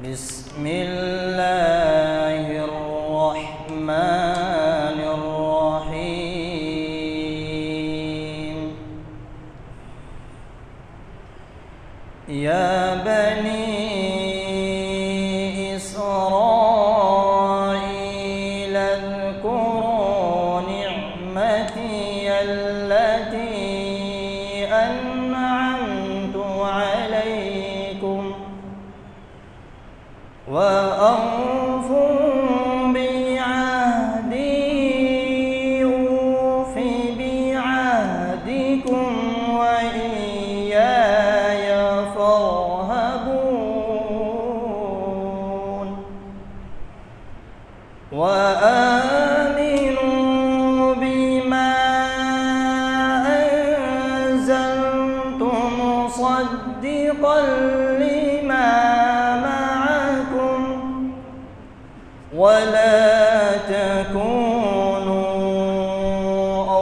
بسم الله الرحمن الرحيم. يا بني إسرائيل اذكروا نعمتي التي أنعمت عليكم وأوفوا بعهدي أوف بعهدكم وإياي فارهبون. وآمنوا بما أنزلت مصدقا لما معكم ولا تكونوا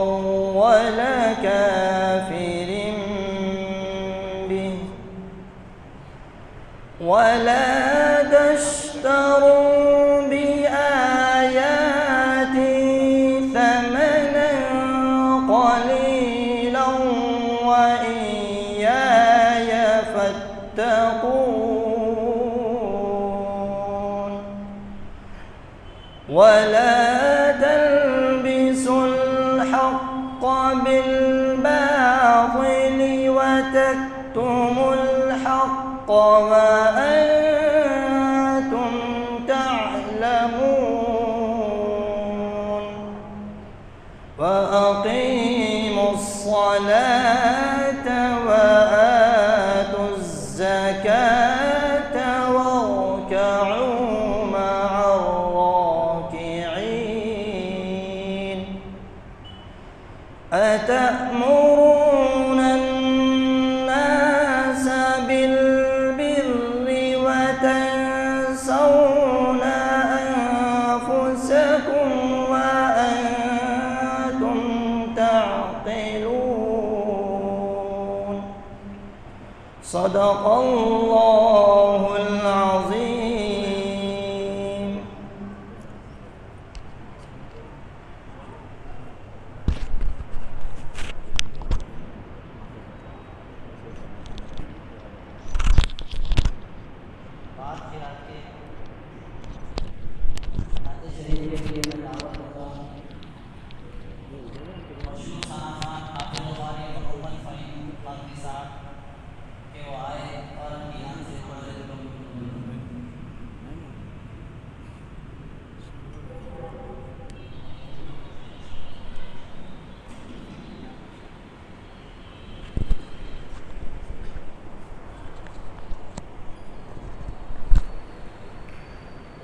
أول كافر به ولا تشتروا بآياتي ثمنا قليلا وإياي فاتقون. ولا تلبسوا الحق بالباطل وتكتموا الحق وأنتم تعلمون. وأقيموا الصلاة وآتوا الزكاة واركعوا مع الراكعين. أتأمرون الناس بالبر وتنسون أنفسكم وأنتم تعقلون. صدق الله العظيم.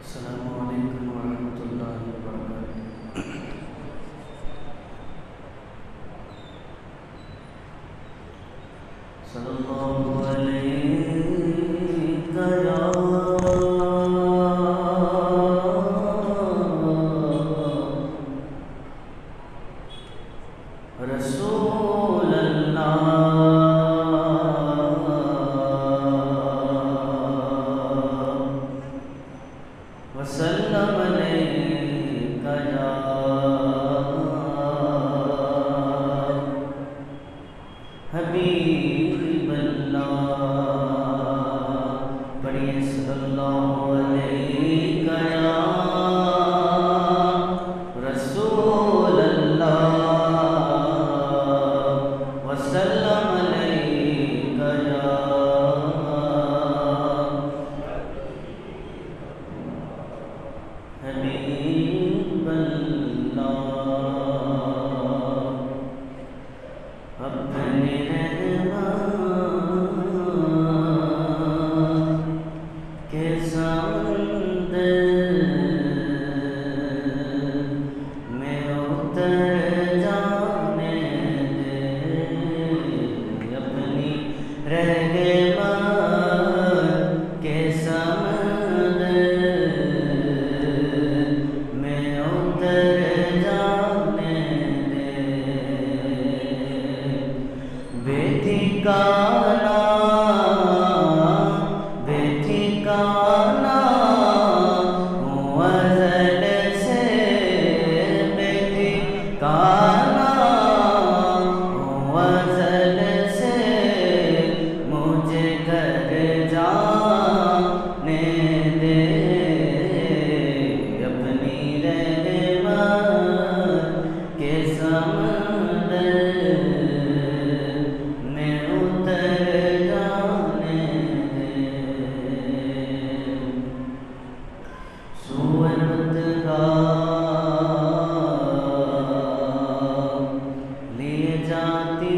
السلام علیکم ورحمۃ اللہ وبرکاتہ. صلی اللہ علیہ یا رسول اللہ وسلم علیک یا حبیب اللہ. پڑھیے صلی اللہ علیک یا رسول اللہ وسلم علیک یا حبیب اللہ. اپنے رحمت کے سمندر میں اتر جانے دے. اپنی رحمت کے سمندر میں اتر جانے دے. بیٹی کا جاتی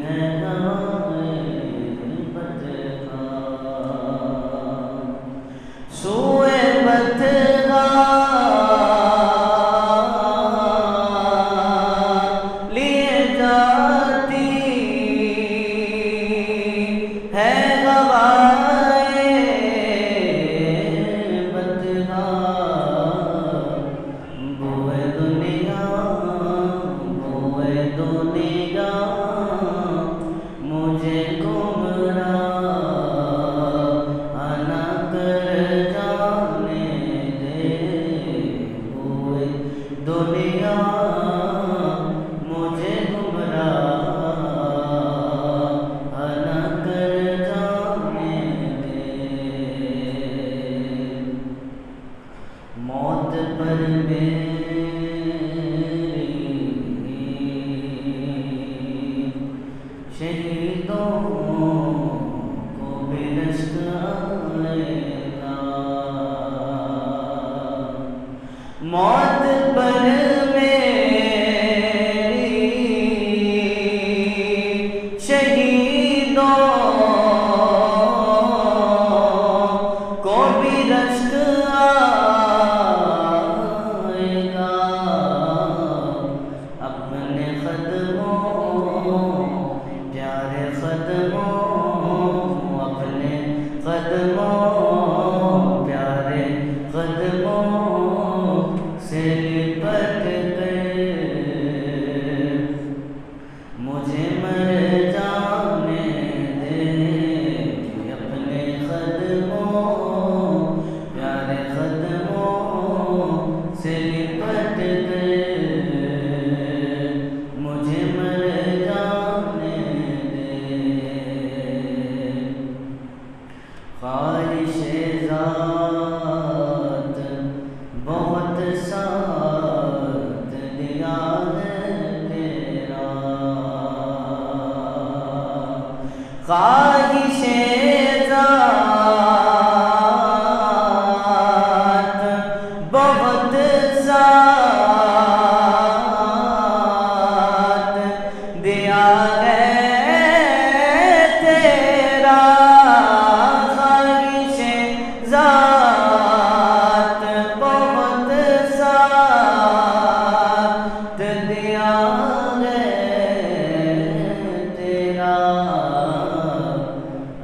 ہے ہوائیں بدخواہ، سوئے بدخواہ لیے جاتی ہے ہوائیں بدخواہ، بوئے دنیا مجھے گمراہ نہ کر جانے دے، بوئے دنیا مجھے گمراہ نہ کر جانے دے، موت پر شہیدوں کو بھی رشک آئے گا، موت پر میری شہیدوں کو بھی رشک آئے گا، اپنے قدموں پیارے قدموں، اپنے قدموں پیارے قدموں سے لپٹ کر مجھے مر جانے دے، اپنے قدموں پیارے قدموں سے لپٹ کر مجھے مر جانے دے، خواہش ذات بہت ساتھ دیا ہے تیرا، خواہش ذات بہت ساتھ دیا ہے تیرا، خواہش ذات بہت ساتھ دیا ہے تیرا،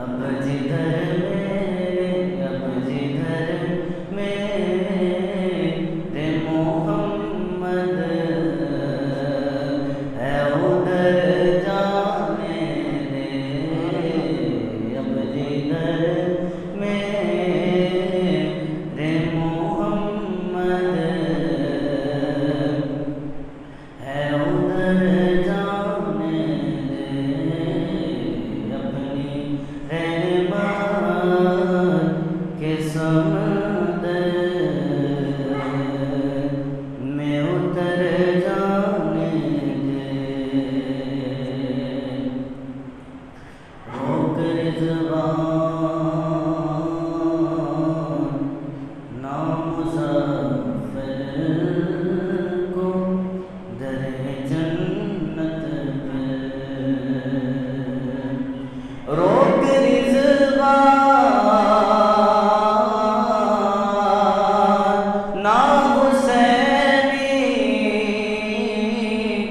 اب جدھر میرے محمد ہے ادھر جانے دے، اب جدھر میرے محمد ہے ادھر جانے دے، اپنی رحمت کے سمندر میں اتر جانے دے، روک رضوان نامسافر کو در جنت پر، روک رضوان نا حسینی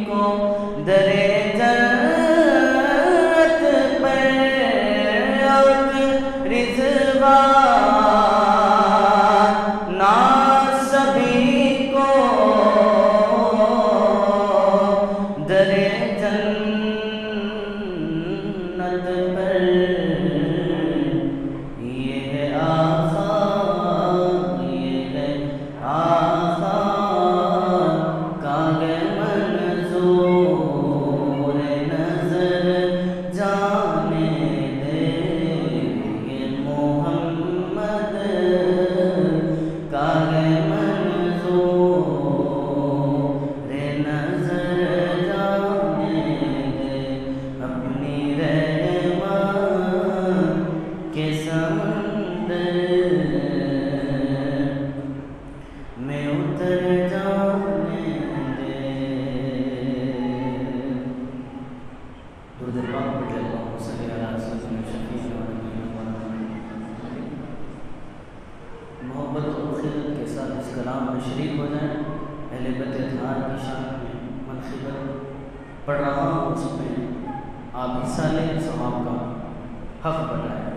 کو در جنت پر، روک رضوان نا سبھی کو در جنت پر، یہ ہے آقا کا منظور نظر جانے دے، یہ محمد کا منظور نظر جانے پڑھ رہا ہوں اس میں آپ حصہ لیں، ثواب کا حق بنائیں۔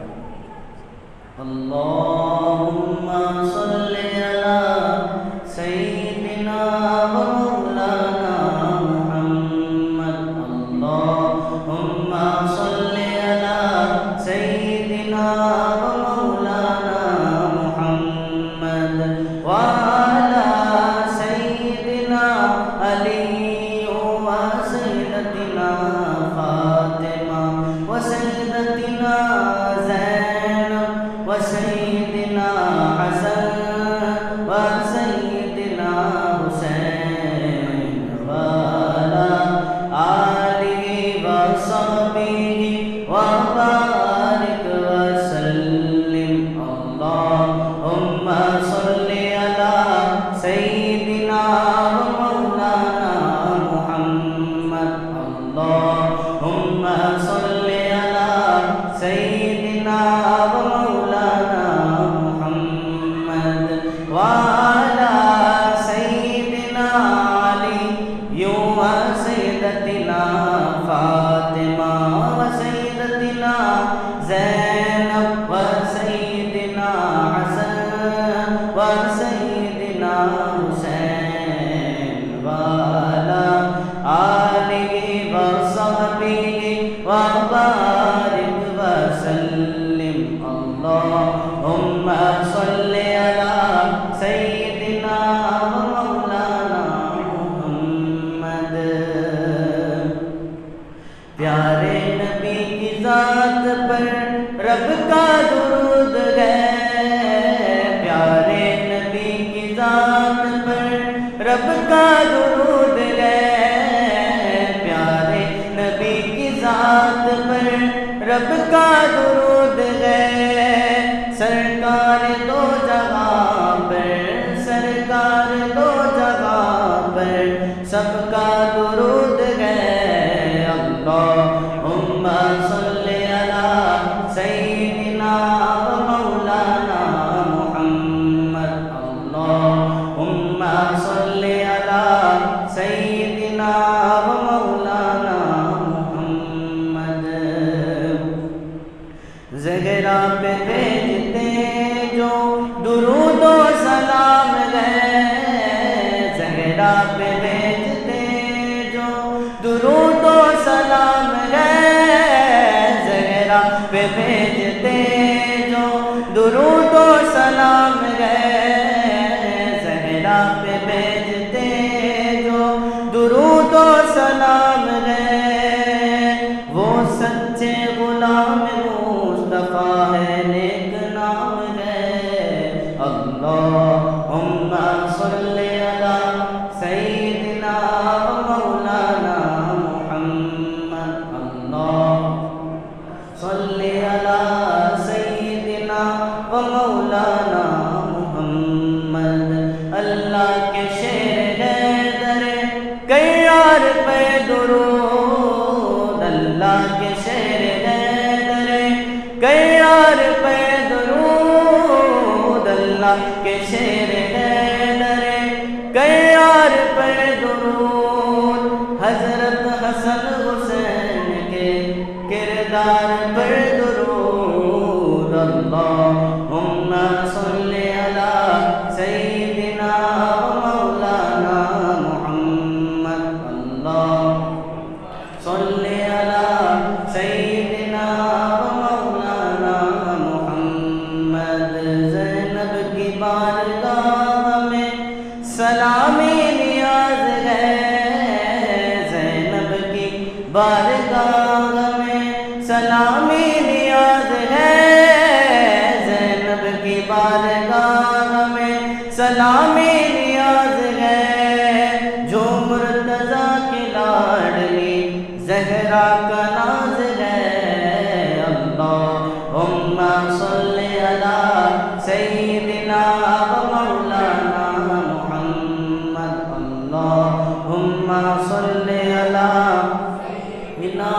اللہم صلی علی سیدنا و مولانا محمد، اللہم صلی علی سیدنا و مولانا محمد وعلی سیدنا علی و سیدتنا فاطمہ و سیدتنا زینب و سیدنا حسن و سیدنا حسین وعلی آلہ و صحبہ و بارک وسلم۔ اللہم صلی علی سیدنا و مولانا محمد، اللہم صلی علی سیدنا و مولانا محمد وعلی سیدنا علی و سیدتنا فاطمہ و سیدتنا زینب و سیدنا حسن و سیدنا حسین وعلی آلہ و صحبہ و بارک وسلم۔ اللہم صلی علی سیدنا و مولانا محمد۔ پیارے نبی کی ذات پر رب کا درود ہے، پیارے نبی کی ذات پر رب کا درود ہے، پیارے نبی کی ذات پر رب کا درود ہے، سرکار دو جگہ پر، سرکار دو جگہ پر سب کا درود ہے۔ اللہم صلی علی سیدنا و مولانا محمد، اللہم صلی علی سیدنا و مولانا محمد۔ زہرا پہ بھیجتے جو درود و سلام ہے، زہرا پہ بھیجتے جو درود و سلام ہے، زہرا پہ بھیجتے جو درود و سلام ہے، زہرا پہ بھیجتے جو درود و سلام ہے، وہ سچے غلام مصطفیٰ ہے، نیک نام ہے۔ اللہم صلی علی سیدنا و مولانا محمد، اللہم صلی علی سیدنا و مولانا محمد۔ اللہ کے شیر حیدر کیار پہ درود، اللہ کے شیر حیدر کیار پہ درود، اللہ کے شیر حیدر کیار پہ درود، حضرت حسن حسین کے کردار پر درود۔ اللہم صلی علی سیدنا و مولانا محمد، اللہم صلی علی سیدنا و مولانا محمد۔ زینب کی بارگاہ میں سلامی نیاز ہے، زینب کی بارگاہ میں سلامی نیاز ہے، زینب کی بارگاہ میں سلامی نیاز ہے، جو مرتضیٰ کی لاڈلی زہرا کا ناز ہے۔ اللہم صلی علی سیدنا و مولانا محمد، اللہم صلی علی سیدنا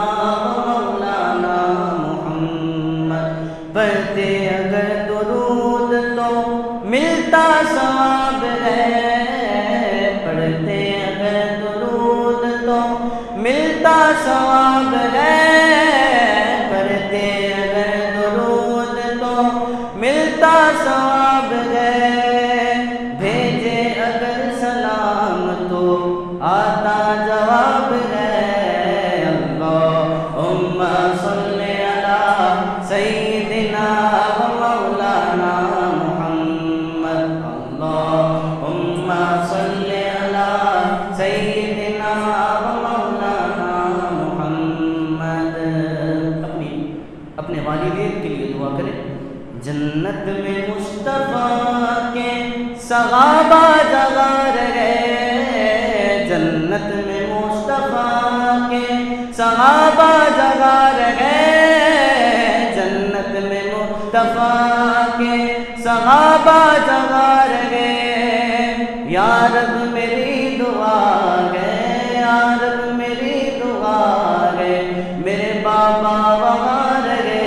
و مولانا محمد۔ پڑھتے اگر درود تو ملتا ثواب ہے، پڑھتے اگر درود تو ملتا ثواب ہے، پڑھتے اگر درود تو ملتا ثواب ہے، بھیجے اگر سلام تو آتا جواب ہے۔ اللہم صلی علی سیدنا و مولانا محمد، اللہم صلی علی سیدنا و مولانا محمد۔ اپنے والدین کے لیے دعا کریں۔ جنت میں مصطفیٰ کے صحابہ جگہ رہے، جنت میں مصطفیٰ کے صحابہ جگہ رہے، جنت میں مصطفیٰ کے صحابہ جگہ رہے۔ یا رب میری دعا ہے، یا رب میری دعا ہے، میرے بابا وہاں رہے۔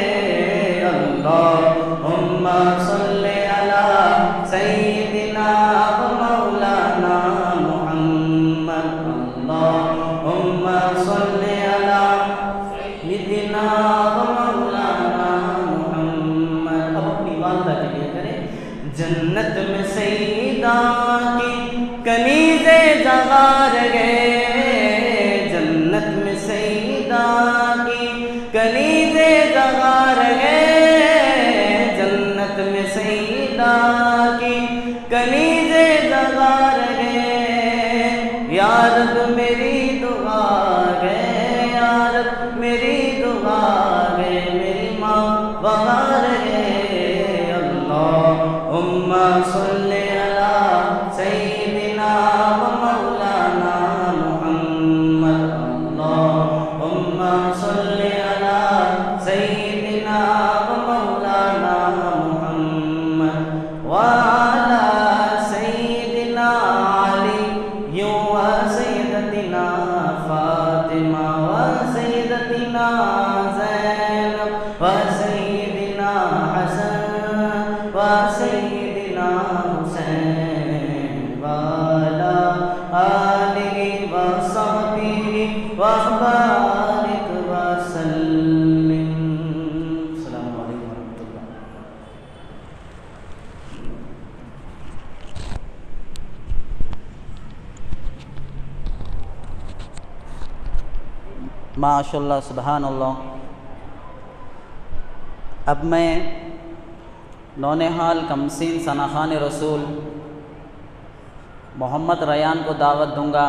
اللہم صلی علی سیدنا و مولانا محمد، اللہم صلی علی سیدنا و مولانا محمد۔ اب اپنی والدہ کے لیے کریں۔ جنت میں سیدہ کی کنیزیں جگہ رہے، جنت میں سیدہ کی کنیزیں جگہ رہے، جنت میں سیدہ کی کنیزیں جگہ رہے۔ یا رب میری دعا ہے، یا رب میری دعا ہے، میری ماں وہاں رہے۔ اللہم صلی علی سیدنا و مولانا محمد، اللہم صلی علی سیدنا و مولانا محمد، وعلی سیدنا علی و سیدتنا فاطمہ و سیدتنا زینب و سیدنا حسن و سیدنا حسین وعلی آلہ و صحبہ وبارک وسلم۔ السلام علیکم ورحمۃ اللہ۔ ماشاء اللہ، سبحان اللہ۔ اب میں نونہال کمسین ثناخان رسول محمد ریان کو دعوت دوں گا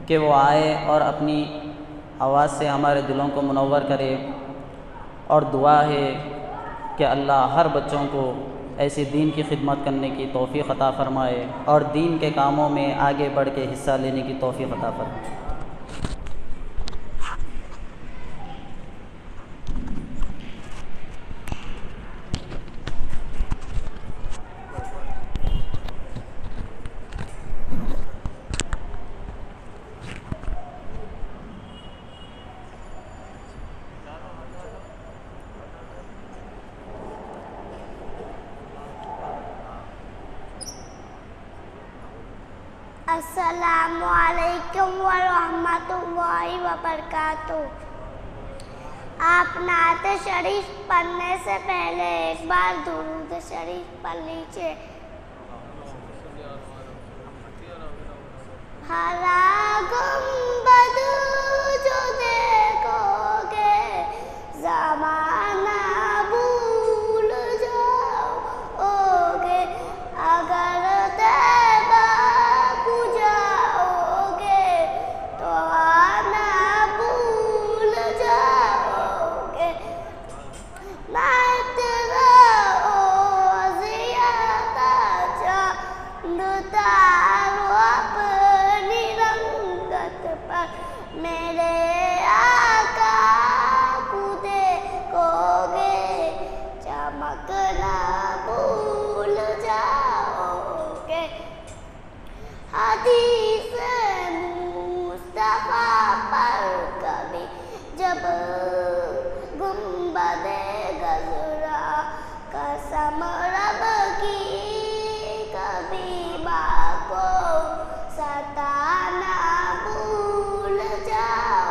کہ وہ آئے اور اپنی آواز سے ہمارے دلوں کو منور کرے، اور دعا ہے کہ اللہ ہر بچوں کو ایسی دین کی خدمت کرنے کی توفیق عطا فرمائے اور دین کے کاموں میں آگے بڑھ کے حصہ لینے کی توفیق عطا فرمائے۔ السلام علیکم ورحمۃ اللہ وبرکاتہ۔ آپ نعت شریف پڑھنے سے پہلے ایک بار درود شریف پڑھ لیجیے۔ ہرا گنبد جو دیکھو گے زمانہ بھول جاؤ گے، اگر طیبہ کو جاؤ گے تو آنا بھول جاؤ گے۔ نعت گاؤ زیادہ چاند تارو اپنی رنگت پر، میرے آقا کو دیکھو گے چمکنا بھول جاؤ گے۔ حدیث مصطفیٰ پر کبھی جب گنبد گزرا قسم رب کی، کبھی ماں کو ستانا بھول جاؤ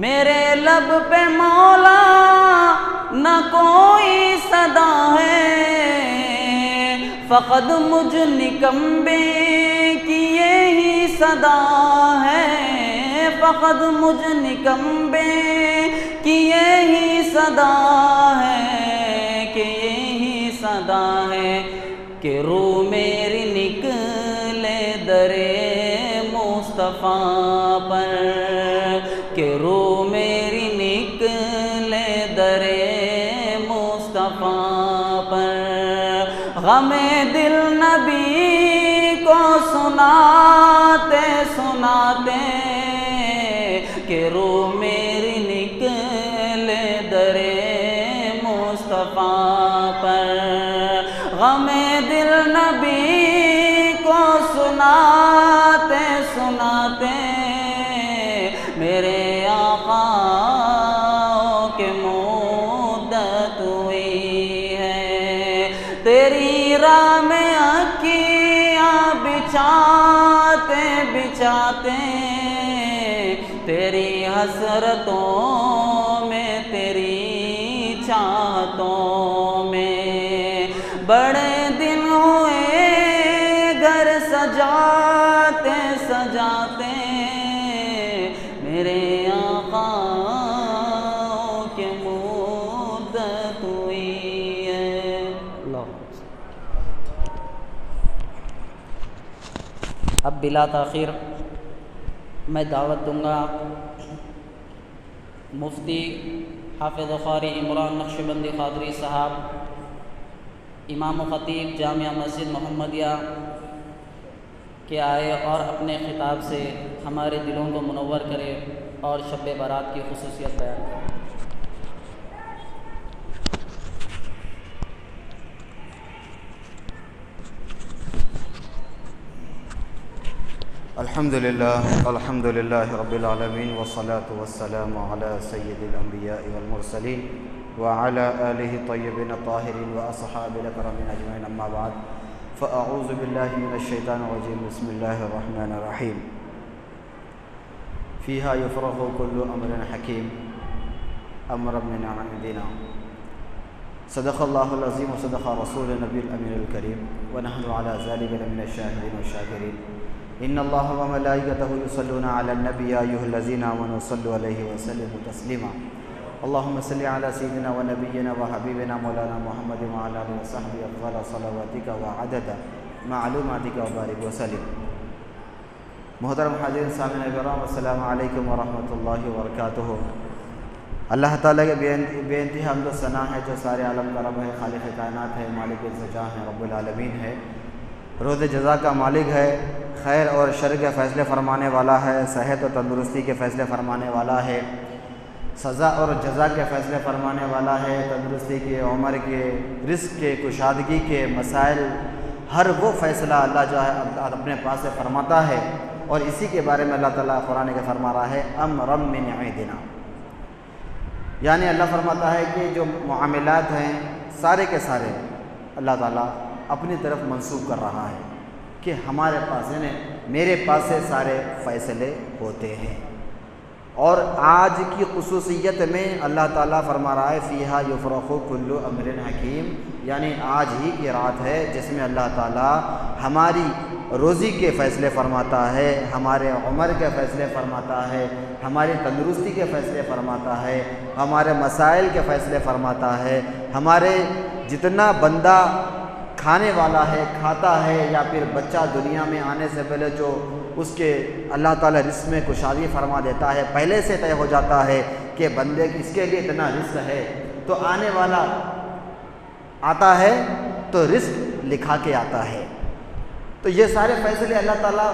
میرے لب پہ مولا نہ کوئی صدا ہے، فقط مجھ نکمبے کی یہی صدا ہے، فقط مجھ نکمبے کی یہی صدا ہے، کہ یہی صدا ہے کہ روح میری نکلے درے مصطفیٰ پر، کہ روح میری نکلے درے مصطفیٰ پر، غم دل نبی کو سناتے سناتے، کہ روح میری نکلے درے مصطفیٰ پر، غم دل نبی کو سناتے سناتے، میرے آقا کے مدت ہوئی ہے، تیری راہ میں اکیاں بچھاتے بچھاتے، تیری حسرتوں میں تیری چاہتوں میں، بڑے دن ہوئے گھر سجاتے سجاتے، میرے آقا کے مدت ہوئی ہے۔ اللہ اب بلا تاخیر میں دعوت دوں گا مفتی حافظ قاری عمران نقشبندی قادری صاحب، امام و خطیب جامعہ مسجد محمدیہ کہ آئے اور اپنے خطاب سے ہمارے دلوں کو منور کرے اور شب برات کی خصوصیت بیان کرے۔ الحمد للہ رب العالمین والصلاة والسلام علی سید الانبیاء والمرسلین وعلی آلہ طیبین الطاہرین واصحاب الاکرام اجمعین، اما بعد فاعوذ باللہ من الشیطان الرجیم، بسم اللہ الرحمن الرحیم، فیہا یفرق کل امر حکیم امرا من عندنا، صدق اللہ العظیم وصدق رسول نبی الامین الکریم، ونحن علی ذلک لمن الشاہدین والشاکرین، ان اللہ وملائکتہ یصلون علی النبی یا ایھا الذین آمنوا صلوا علیہ وسلموا تسلیما، اللہم صل علی سیدنا ونبینا وحبیبنا مولانا محمد وعلی آلہ وصحبہ افضل صلواتک وعدد معلوماتک وبارک وسلم۔ محترم حاضرین سامعین کرام، السلام علیکم ورحمۃ اللہ وبرکاتہ۔ اللہ تعالیٰ کے بے انتہا حمد و ثنا ہے، جو سارے عالم کا رب ہے، خالق کائنات ہے، مالک الزجاں ہے، رب العالمین ہے، روز جزا کا مالک ہے، خیر اور شر کے فیصلے فرمانے والا ہے، صحت و تندرستی کے فیصلے فرمانے والا ہے، سزا اور جزا کے فیصلے فرمانے والا ہے، تندرستی کے، عمر کے، رزق کے، کشادگی کے مسائل، ہر وہ فیصلہ اللہ جو ہے اپنے پاس سے فرماتا ہے، اور اسی کے بارے میں اللہ تعالیٰ قرآن کے فرما رہا ہے امرا من عندنا، یعنی اللہ فرماتا ہے کہ جو معاملات ہیں سارے کے سارے اللہ تعالیٰ اپنی طرف منسوب کر رہا ہے، کہ ہمارے پاس یعنی میرے پاس سے سارے فیصلے ہوتے ہیں۔ اور آج کی خصوصیت میں اللہ تعالیٰ فرما رہا ہے فیہا یفرق کل امر حکیم، یعنی آج ہی کی رات ہے جس میں اللہ تعالیٰ ہماری روزی کے فیصلے فرماتا ہے، ہمارے عمر کے فیصلے فرماتا ہے، ہماری تندرستی کے فیصلے فرماتا ہے، ہمارے مسائل کے فیصلے فرماتا ہے، ہمارے جتنا بندہ کھانے والا ہے، کھاتا ہے، یا پھر بچہ دنیا میں آنے سے پہلے جو اس کے اللہ تعالیٰ رزق میں کشادگی فرما دیتا ہے، پہلے سے طے ہو جاتا ہے کہ بندے اس کے لیے اتنا رزق ہے، تو آنے والا آتا ہے تو رزق لکھا کے آتا ہے۔ تو یہ سارے فیصلے اللہ تعالیٰ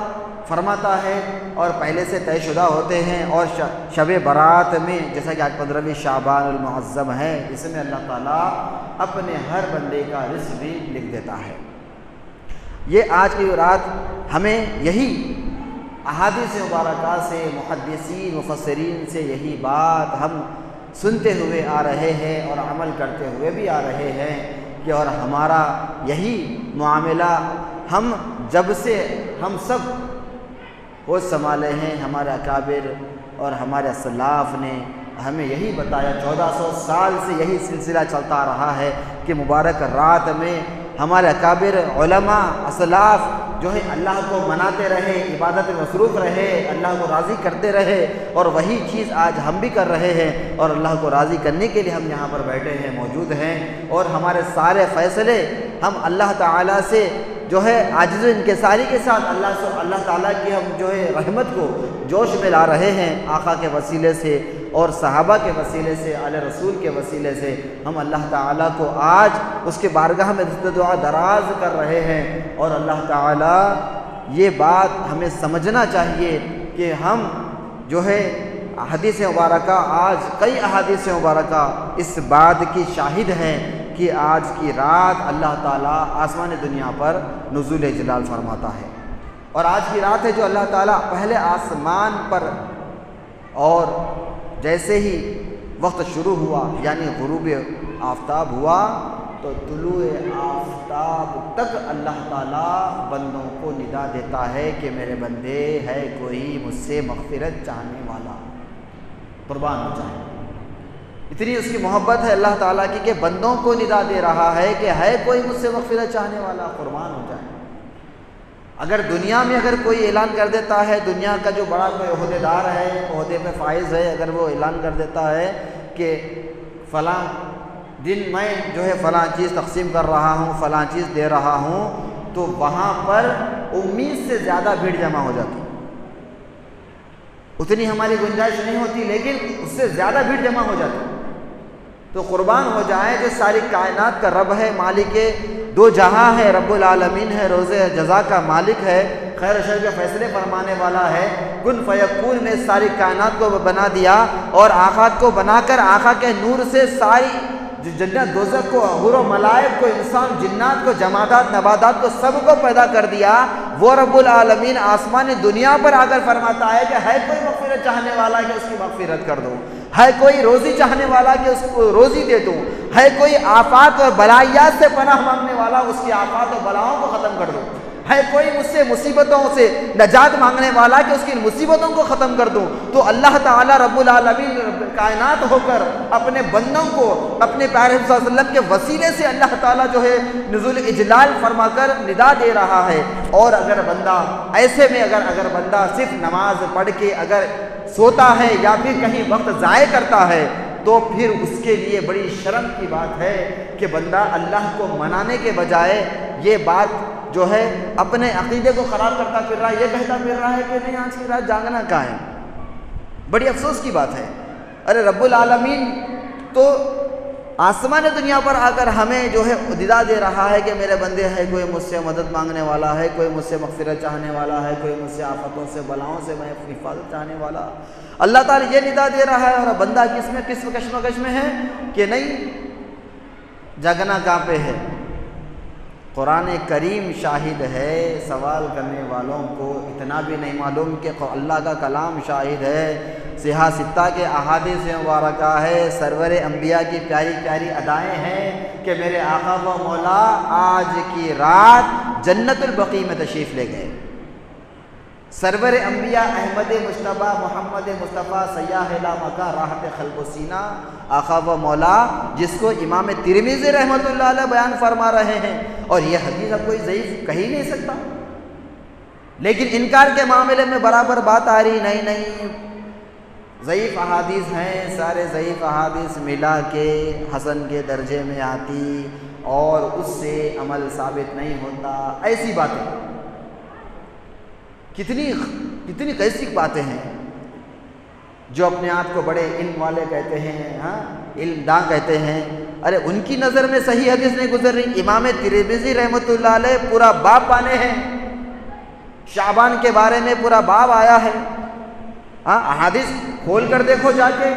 فرماتا ہے اور پہلے سے طے شدہ ہوتے ہیں، اور شب برات میں جیسا کہ آج 15ویں شعبان المعظم ہے، اس میں اللہ تعالیٰ اپنے ہر بندے کا رزق بھی لکھ دیتا ہے۔ یہ آج کی رات ہمیں یہی احادیث مبارکات سے، محدثین مفسرین سے یہی بات ہم سنتے ہوئے آ رہے ہیں اور عمل کرتے ہوئے بھی آ رہے ہیں کہ اور ہمارا یہی معاملہ ہم جب سے ہم سب ہوش سنبھالے ہیں، ہمارے اکابر اور ہمارے اسلاف نے ہمیں یہی بتایا، 1400 سال سے یہی سلسلہ چلتا رہا ہے کہ مبارک رات میں ہمارے اکابر علماء اسلاف جو ہے اللہ کو مناتے رہے، عبادت میں مصروف رہے، اللہ کو راضی کرتے رہے، اور وہی چیز آج ہم بھی کر رہے ہیں، اور اللہ کو راضی کرنے کے لیے ہم یہاں پر بیٹھے ہیں، موجود ہیں، اور ہمارے سارے فیصلے ہم اللہ تعالیٰ سے جو ہے عاجز و انکساری کے ساتھ اللہ تعالیٰ کی ہم جو ہے رحمت کو جوش میں لا رہے ہیں، آقا کے وسیلے سے اور صحابہ کے وسیلے سے، آل رسول کے وسیلے سے ہم اللہ تعالیٰ کو آج اس کے بارگاہ میں دعا دراز کر رہے ہیں، اور اللہ تعالیٰ یہ بات ہمیں سمجھنا چاہیے کہ ہم جو ہے حدیث مبارکہ، آج کئی احادیث مبارکہ اس بات کی شاہد ہیں کہ آج کی رات اللہ تعالیٰ آسمان دنیا پر نزول جلال فرماتا ہے، اور آج کی رات ہے جو اللہ تعالیٰ پہلے آسمان پر، اور جیسے ہی وقت شروع ہوا یعنی غروب آفتاب ہوا تو طلوع آفتاب تک اللہ تعالیٰ بندوں کو ندا دیتا ہے کہ میرے بندے ہے کوئی مجھ سے مغفرت چاہنے والا، قربان ہو جائے۔ اتنی اس کی محبت ہے اللہ تعالیٰ کی کہ بندوں کو ندا دے رہا ہے کہ ہے کوئی مجھ سے مغفرت چاہنے والا، قربان ہو جائے۔ اگر دنیا میں اگر کوئی اعلان کر دیتا ہے، دنیا کا جو بڑا کوئی عہدیدار ہے، عہدے پہ فائز ہے، اگر وہ اعلان کر دیتا ہے کہ فلاں دن میں جو ہے فلاں چیز تقسیم کر رہا ہوں، فلاں چیز دے رہا ہوں، تو وہاں پر امید سے زیادہ بھیڑ جمع ہو جاتی، اتنی ہماری گنجائش نہیں ہوتی لیکن اس سے زیادہ بھیڑ جمع ہو جاتی۔ تو قربان ہو جائے جو ساری کائنات کا رب ہے، مالک دو جہاں ہے، رب العالمین ہے، روز جزا کا مالک ہے، خیر و شر کے فیصلے فرمانے والا ہے، کن فیکون میں ساری کائنات کو بنا دیا، اور آقا کو بنا کر آقا کے نور سے ساری جنت دوزخ کو، حور و ملائک کو، انسان جنات کو، جمادات نباتات کو، سب کو پیدا کر دیا۔ وہ رب العالمین آسمان دنیا پر آ کر فرماتا ہے کہ ہے کوئی مغفرت چاہنے والا کہ اس کی مغفرت کر دوں، ہے کوئی روزی چاہنے والا کہ اس کو روزی دے دوں، ہے کوئی آفات اور بلائیات سے پناہ مانگنے والا اس کی آفات اور بلاؤں کو ختم کر دوں، ہے کوئی مجھ سے مصیبتوں سے نجات مانگنے والا کہ اس کی مصیبتوں کو ختم کر دوں۔ تو اللہ تعالیٰ رب العالمین کائنات ہو کر اپنے بندوں کو اپنے پیارے صلی اللہ علیہ وسلم کے وسیلے سے اللہ تعالیٰ جو ہے نزول اجلال فرما کر ندا دے رہا ہے۔ اور اگر بندہ ایسے میں اگر بندہ صرف نماز پڑھ کے اگر سوتا ہے یا پھر کہیں وقت ضائع کرتا ہے تو پھر اس کے لیے بڑی شرم کی بات ہے کہ بندہ اللہ کو منانے کے بجائے یہ بات جو ہے اپنے عقیدے کو خراب کرتا پھر رہا ہے، یہ کہتا پھر رہا ہے کہ نہیں آج کی رات جاگنا کہاں ہے۔ بڑی افسوس کی بات ہے۔ ارے رب العالمین تو آسمان دنیا پر آ کر ہمیں جو ہے ندا دے رہا ہے کہ میرے بندے ہے کوئی مجھ سے مدد مانگنے والا ہے، کوئی مجھ سے مغفرت چاہنے والا ہے، کوئی مجھ سے آفتوں سے بلاؤں سے میں اپنی حفاظت چاہنے والا۔ اللہ تعالیٰ یہ ندا دے رہا ہے اور بندہ کس کشمکش میں ہے کہ نہیں جاگنا کہاں پہ ہے۔ قرآن کریم شاہد ہے، سوال کرنے والوں کو اتنا بھی نہیں معلوم کہ اللہ کا کلام شاہد ہے، صحاح ستہ کے احادیث مبارکہ ہے، سرور انبیاء کی پیاری پیاری ادائیں ہیں کہ میرے آقا و مولا آج کی رات جنت البقیع میں تشریف لے گئے۔ سرور انبیاء احمد مجتبی محمد مصطفیٰ سیاح لا مکان راحت قلب و سینہ آقا و مولا، جس کو امام ترمذی رحمۃ اللہ علیہ بیان فرما رہے ہیں، اور یہ حدیث اب کوئی ضعیف کہہ ہی نہیں سکتا، لیکن انکار کے معاملے میں برابر بات آ رہی نہیں ضعیف احادیث ہیں، سارے ضعیف احادیث ملا کے حسن کے درجے میں آتی اور اس سے عمل ثابت نہیں ہوتا، ایسی باتیں کتنی کیسی باتیں ہیں جو اپنے آپ کو بڑے علم والے کہتے ہیں، علم داں کہتے ہیں۔ ارے ان کی نظر میں صحیح حدیث نہیں گزر رہی۔ امام ترمذی رحمۃ اللہ علیہ پورا باب بانے ہیں، شعبان کے بارے میں پورا باب آیا ہے، احادیث کھول کر دیکھو جا کے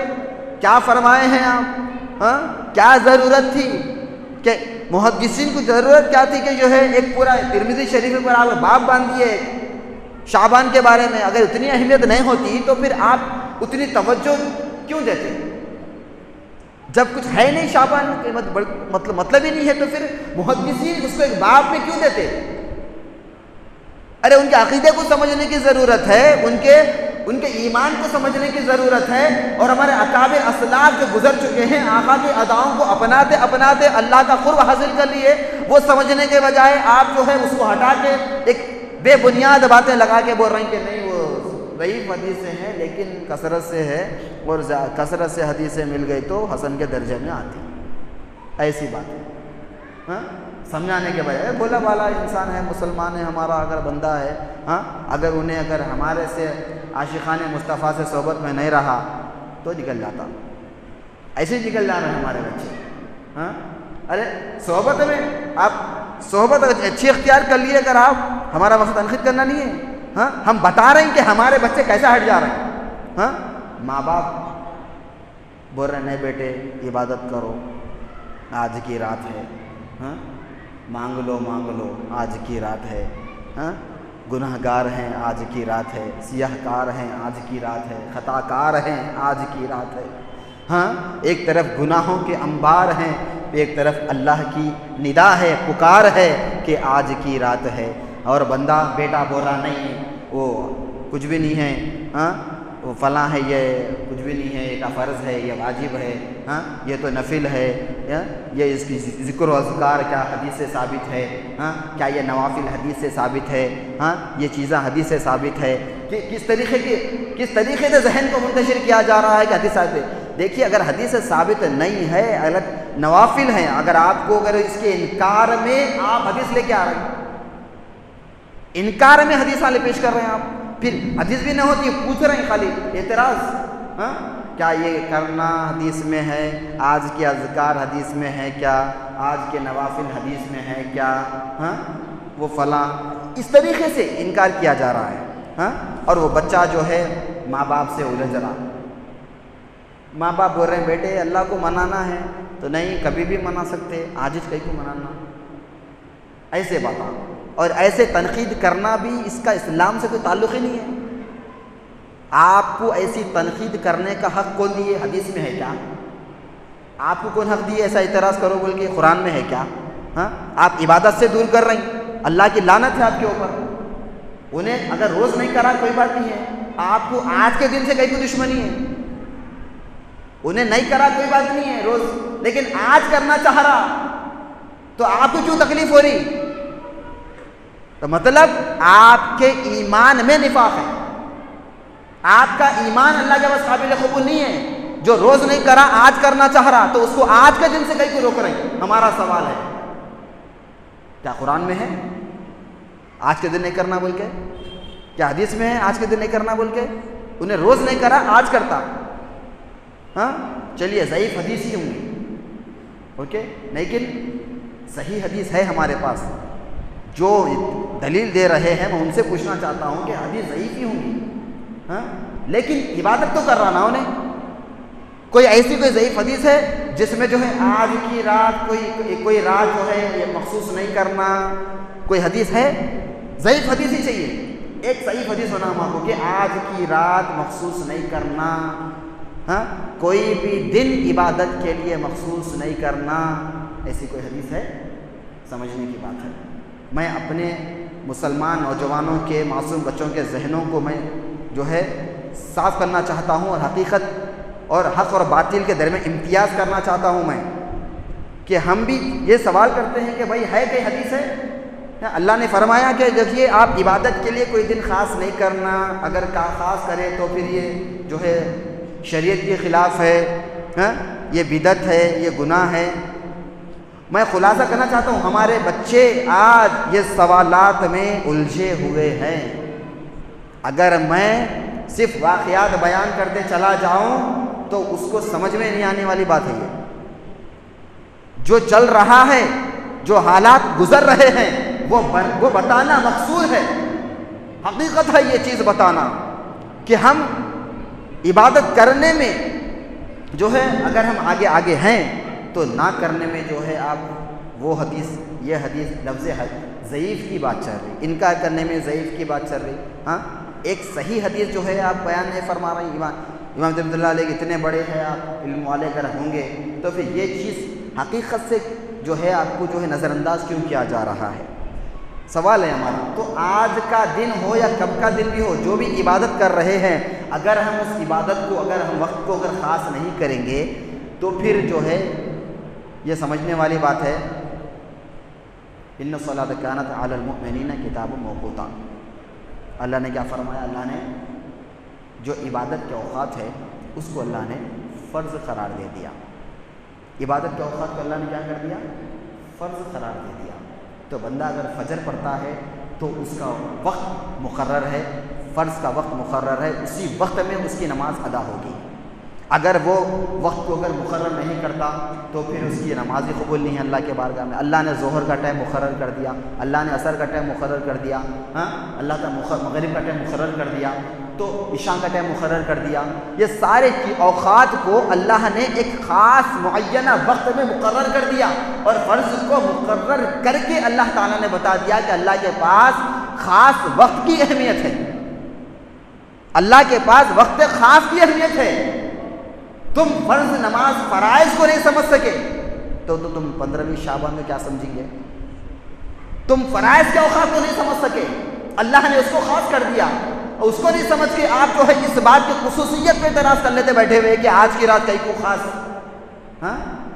کیا فرمائے ہیں آپ۔ کیا ضرورت تھی کہ محدثین کو ضرورت کیا تھی کہ جو ہے ایک پورا ترمذی شریف پر آپ باب باندھ دیے شعبان کے بارے میں۔ اگر اتنی اہمیت نہیں ہوتی تو پھر آپ اتنی توجہ کیوں دیتے؟ جب کچھ ہے نہیں شعبان کے مطلب ہی نہیں ہے تو پھر محدثین اس کو ایک باب میں کیوں دیتے؟ ارے ان کے عقیدے کو سمجھنے کی ضرورت ہے، ان کے ان کے ایمان کو سمجھنے کی ضرورت ہے، اور ہمارے اکابر اسلاف جو گزر چکے ہیں آقا کی اداؤں کو اپناتے اپناتے اللہ کا قرب حاصل کر لیے، وہ سمجھنے کے بجائے آپ جو ہے اس کو ہٹا کے ایک بے بنیاد باتیں لگا کے بول رہے ہیں کہ نہیں وہ ضعیف حدیثیں ہیں لیکن کثرت سے ہے، اور کثرت سے حدیثیں مل گئی تو حسن کے درجے میں آتی، ایسی بات ہے۔ ہاں سمجھانے کے بجائے بولا بالا انسان ہے، مسلمان ہے، ہمارا اگر بندہ ہے، ہاں اگر ہمارے سے عاشقان مصطفیٰ سے صحبت میں نہیں رہا تو نکل جاتا، ایسے ہی نکل جا رہے ہیں ہمارے بچے۔ ہاں ارے صحبت میں آپ صحبت اچھی اختیار کر لیے، اگر آپ ہمارا مقصد تنقید کرنا نہیں ہے، ہاں ہم بتا رہے ہیں کہ ہمارے بچے کیسا ہٹ جا رہے ہیں۔ ہاں ماں باپ بول رہے ہیں نہیں بیٹے عبادت کرو، آج کی رات ہے، ہاں مانگ لو آج کی رات ہے، ہاں گناہ گار ہیں آج کی رات ہے، سیاہ کار ہیں آج کی رات ہے، خطا کار ہیں آج کی رات ہے۔ ہاں ایک طرف گناہوں کے انبار ہیں، ایک طرف اللہ کی ندا ہے، پکار ہے کہ آج کی رات ہے، اور بندہ بیٹا بول رہا نہیں وہ کچھ بھی نہیں ہے، ہاں وہ فلاں ہے، یہ کچھ بھی نہیں ہے، یہ کا فرض ہے، یہ واجب ہے، ہاں یہ تو نفل ہے، یہ اس کی ذکر و اذکار کیا حدیث سے ثابت ہے، ہاں کیا یہ نوافل حدیث سے ثابت ہے، ہاں یہ چیزیں حدیث سے ثابت ہے، کہ کس طریقے سے ذہن کو منتشر کیا جا رہا ہے کہ حدیث ثابت ہے۔ دیکھیے اگر حدیث سے ثابت نہیں ہے، الگ نوافل ہیں، اگر آپ کو اگر اس کے انکار میں آپ حدیث لے کے آ رہے ہیں، انکار میں حدیث والے پیش کر رہے ہیں آپ، پھر حدیث بھی نہ ہوتی پوچھ رہے ہیں خالی اعتراض، ہاں کیا یہ کرنا حدیث میں ہے، آج کے اذکار حدیث میں ہے کیا، آج کے نوافل حدیث میں ہے کیا، ہاں وہ فلاں، اس طریقے سے انکار کیا جا رہا ہے۔ ہاں اور وہ بچہ جو ہے ماں باپ سے الجھ رہا، ماں باپ بول رہے ہیں بیٹے اللہ کو منانا ہے تو نہیں کبھی بھی منا سکتے، آج کہیں کو منانا، ایسے باتاں اور ایسے تنقید کرنا بھی اس کا اسلام سے کوئی تعلق ہی نہیں ہے۔ آپ کو ایسی تنقید کرنے کا حق کون دیے؟ حدیث میں ہے کیا؟ آپ کو کون حق دیے ایسا اعتراض کرو بول کے؟ قرآن میں ہے کیا؟ ہاں آپ عبادت سے دور کر رہے ہیں، اللہ کی لعنت ہے آپ کے اوپر۔ انہیں اگر روز نہیں کرا کوئی بات نہیں ہے، آپ کو آج کے دن سے کہیں کوئی دشمنی ہے، انہیں نہیں کرا کوئی بات نہیں ہے روز، لیکن آج کرنا چاہ رہا تو آپ کو کیوں تکلیف ہو رہی؟ تو مطلب آپ کے ایمان میں نفاق ہے، آپ کا ایمان اللہ کے پاس قابل قبول نہیں ہے۔ جو روز نہیں کرا آج کرنا چاہ رہا تو اس کو آج کے دن سے کہیں کو روک رہے ہیں۔ ہمارا سوال ہے کیا قرآن میں ہے آج کے دن نہیں کرنا بول کے؟ کیا حدیث میں ہے آج کے دن نہیں کرنا بول کے؟ انہیں روز نہیں کرا آج کرتا، ہاں چلیے ضعیف حدیث ہی ہوں گی، اوکے، لیکن صحیح حدیث ہے ہمارے پاس، جو دلیل دے رہے ہیں میں ان سے پوچھنا چاہتا ہوں کہ حدیث ضعیف ہی ہوں گی، ہاں لیکن عبادت تو کر رہا نا انہیں، کوئی ایسی کوئی ضعیف حدیث ہے جس میں جو ہے آج کی رات کوئی رات جو ہے یہ مخصوص نہیں کرنا، کوئی حدیث ہے؟ ضعیف حدیث ہی چاہیے، ایک صحیح حدیث ہونا ہم کو کہ آج کی رات مخصوص نہیں کرنا، ہاں کوئی بھی دن عبادت کے لیے مخصوص نہیں کرنا، ایسی کوئی حدیث ہے؟ سمجھنے کی بات ہے۔ میں اپنے مسلمان نوجوانوں کے معصوم بچوں کے ذہنوں کو میں جو ہے صاف کرنا چاہتا ہوں، اور حقیقت اور حق اور باطل کے درمیان امتیاز کرنا چاہتا ہوں میں، کہ ہم بھی یہ سوال کرتے ہیں کہ بھائی ہے کہ حدیث ہے؟ اللہ نے فرمایا کہ دیکھیے آپ عبادت کے لیے کوئی دن خاص نہیں کرنا، اگر خاص کرے تو پھر یہ جو ہے شریعت کے خلاف ہے، یہ بدعت ہے، یہ گناہ ہے۔ میں خلاصہ کرنا چاہتا ہوں ہمارے بچے آج یہ سوالات میں الجھے ہوئے ہیں۔ اگر میں صرف واقعات بیان کرتے چلا جاؤں تو اس کو سمجھ میں نہیں آنے والی بات ہے۔ یہ جو چل رہا ہے، جو حالات گزر رہے ہیں وہ بتانا مقصود ہے، حقیقت ہے یہ چیز بتانا کہ ہم عبادت کرنے میں جو ہے اگر ہم آگے ہیں تو نہ کرنے میں جو ہے آپ وہ حدیث یہ حدیث لفظ ضعیف کی بات چل رہی، انکار کرنے میں ضعیف کی بات چل رہی۔ ہاں ایک صحیح حدیث جو ہے آپ بیان نہیں فرما رہے ہیں۔ امام رحمۃ اللہ علیہ اتنے بڑے ہیں، آپ علم والے اگر ہوں گے تو پھر یہ چیز حقیقت سے جو ہے آپ کو جو ہے نظر انداز کیوں کیا جا رہا ہے؟ سوال ہے ہمارا، تو آج کا دن ہو یا کب کا دن بھی ہو، جو بھی عبادت کر رہے ہیں، اگر ہم اس عبادت کو، اگر ہم وقت کو اگر خاص نہیں کریں گے تو پھر جو ہے یہ سمجھنے والی بات ہے، ان الصلاۃ کانت علی المؤمنین کتابا موقوتا۔ اللہ نے کیا فرمایا؟ اللہ نے جو عبادت کے اوقات ہے اس کو اللہ نے فرض قرار دے دیا۔ عبادت کے اوقات کو اللہ نے کیا کر دیا؟ فرض قرار دے دیا۔ تو بندہ اگر فجر پڑھتا ہے تو اس کا وقت مقرر ہے، فرض کا وقت مقرر ہے، اسی وقت میں اس کی نماز ادا ہوگی۔ اگر وہ وقت کو اگر مقرر نہیں کرتا تو پھر اس کی نماز ہی قبول نہیں ہے اللہ کے بارگاہ میں۔ اللہ نے ظہر کا ٹائم مقرر کر دیا، اللہ نے عصر کا ٹائم مقرر کر دیا، اللہ تعالیٰ مغرب کا ٹائم مقرر کر دیا، تو عشاء کا ٹائم مقرر کر دیا۔ یہ سارے اوقات کو اللہ نے ایک خاص معینہ وقت میں مقرر کر دیا، اور فرض کو مقرر کر کے اللہ تعالیٰ نے بتا دیا کہ اللہ کے پاس خاص وقت کی اہمیت ہے، اللہ کے پاس وقت خاص کی اہمیت ہے۔ تم فرض نماز فرائض کو نہیں سمجھ سکے تو تم 15ویں شعبان میں کیا سمجھیں گے؟ تم فرائض کے اوقات کو نہیں سمجھ سکے، اللہ نے اس کو خاص کر دیا، اور اس کو نہیں سمجھ کے آپ جو ہے اس بات کی خصوصیت پہ اعتراض کر لیتے بیٹھے ہوئے کہ آج کی رات کئی کو خاص۔